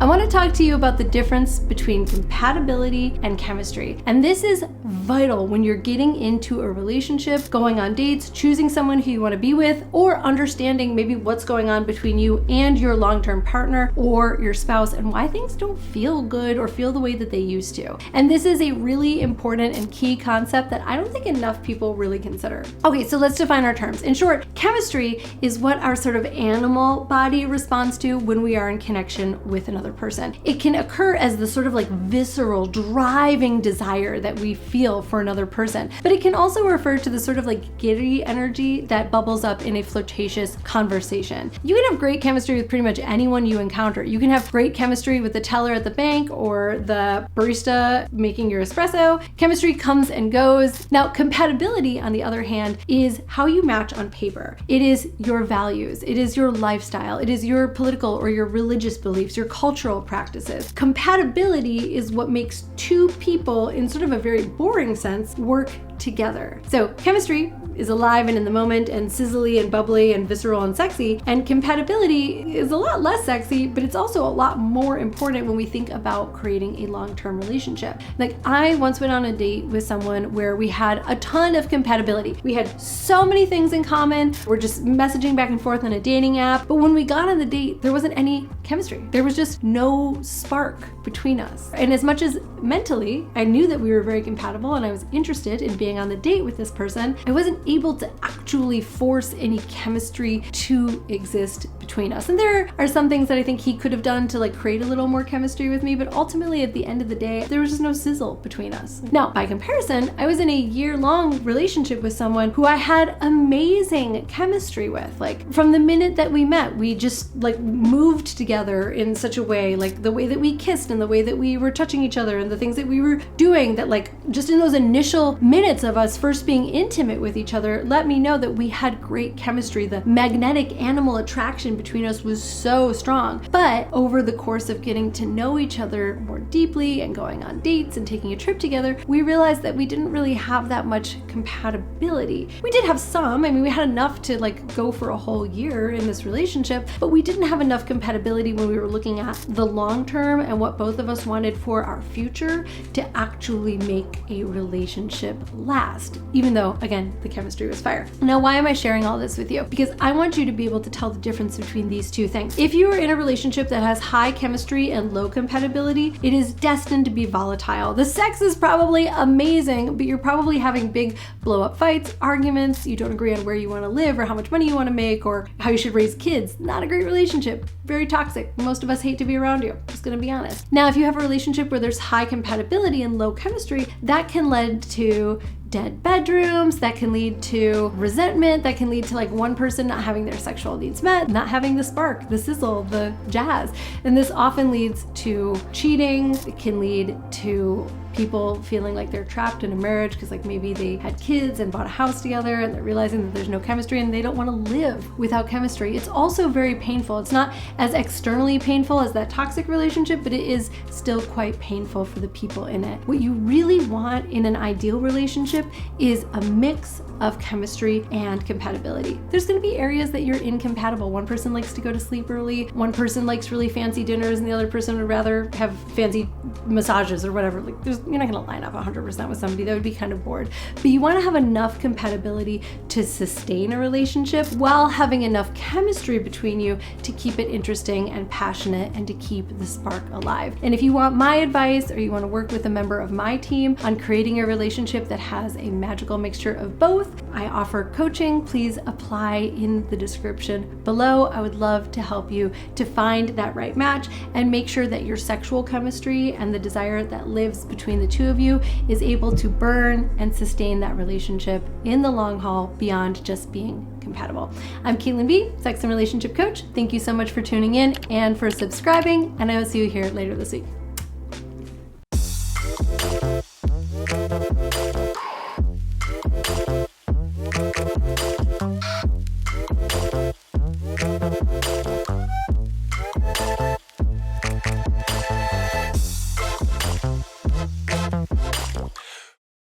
I want to talk to you about the difference between compatibility and chemistry. And this is vital when you're getting into a relationship, going on dates, choosing someone who you want to be with, or understanding maybe what's going on between you and your long-term partner or your spouse and why things don't feel good or feel the way that they used to. And this is a really important and key concept that I don't think enough people really consider. Okay, so let's define our terms. In short, chemistry is what our sort of animal body responds to when we are in connection with another person. It can occur as the sort of like visceral, driving desire that we feel for another person, but it can also refer to the sort of like giddy energy that bubbles up in a flirtatious conversation. You can have great chemistry with pretty much anyone you encounter. You can have great chemistry with the teller at the bank or the barista making your espresso. Chemistry comes and goes. Now, compatibility, on the other hand, is how you match on paper. It is your values. It is your lifestyle. It is your political or your religious beliefs, your cultural practices. Compatibility is what makes two people, in sort of a very boring sense, work together. So chemistry is alive and in the moment and sizzly and bubbly and visceral and sexy, and compatibility is a lot less sexy, but it's also a lot more important when we think about creating a long-term relationship. Like, I once went on a date with someone where we had a ton of compatibility. We had so many things in common. We're just messaging back and forth on a dating app, but when we got on the date, there wasn't any chemistry. There was just no spark between us. And as much as mentally I knew that we were very compatible and I was interested in being on the date with this person, I wasn't able to actually force any chemistry to exist between us. And there are some things that I think he could have done to like create a little more chemistry with me, but ultimately at the end of the day, there was just no sizzle between us. Now, by comparison, I was in a year-long relationship with someone who I had amazing chemistry with. Like, from the minute that we met, we just like moved together in such a way, like the way that we kissed and the way that we were touching each other and the things that we were doing, that like just in those initial minutes of us first being intimate with each other let me know that we had great chemistry. The magnetic animal attraction between us was so strong. But over the course of getting to know each other more deeply and going on dates and taking a trip together, we realized that we didn't really have that much compatibility. We did have some. I mean, we had enough to like go for a whole year in this relationship, but we didn't have enough compatibility when we were looking at the long term and what both of us wanted for our future to actually make a relationship last, even though, again, the chemistry was fire. Now, why am I sharing all this with you? Because I want you to be able to tell the difference between these two things. If you are in a relationship that has high chemistry and low compatibility, it is destined to be volatile. The sex is probably amazing, but you're probably having big blow-up fights, arguments, you don't agree on where you want to live or how much money you want to make or how you should raise kids. Not a great relationship. Very toxic. Most of us hate to be around you. Just gonna be honest. Now, if you have a relationship where there's high compatibility and low chemistry, that can lead to dead bedrooms, that can lead to resentment, that can lead to like one person not having their sexual needs met, not having the spark, the sizzle, the jazz. And this often leads to cheating. It can lead to people feeling like they're trapped in a marriage because like maybe they had kids and bought a house together and they're realizing that there's no chemistry and they don't want to live without chemistry. It's also very painful. It's not as externally painful as that toxic relationship, but it is still quite painful for the people in it. What you really want in an ideal relationship is a mix of chemistry and compatibility. There's going to be areas that you're incompatible. One person likes to go to sleep early, one person likes really fancy dinners, and the other person would rather have fancy massages or whatever. Like, you're not going to line up 100% with somebody. That would be kind of bored. But you want to have enough compatibility to sustain a relationship while having enough chemistry between you to keep it interesting and passionate and to keep the spark alive. And if you want my advice or you want to work with a member of my team on creating a relationship that has a magical mixture of both, I offer coaching. Please apply in the description below. I would love to help you to find that right match and make sure that your sexual chemistry and the desire that lives between the two of you is able to burn and sustain that relationship in the long haul beyond just being compatible. I'm Caitlin B, Sex and Relationship Coach. Thank you so much for tuning in and for subscribing, and I will see you here later this week.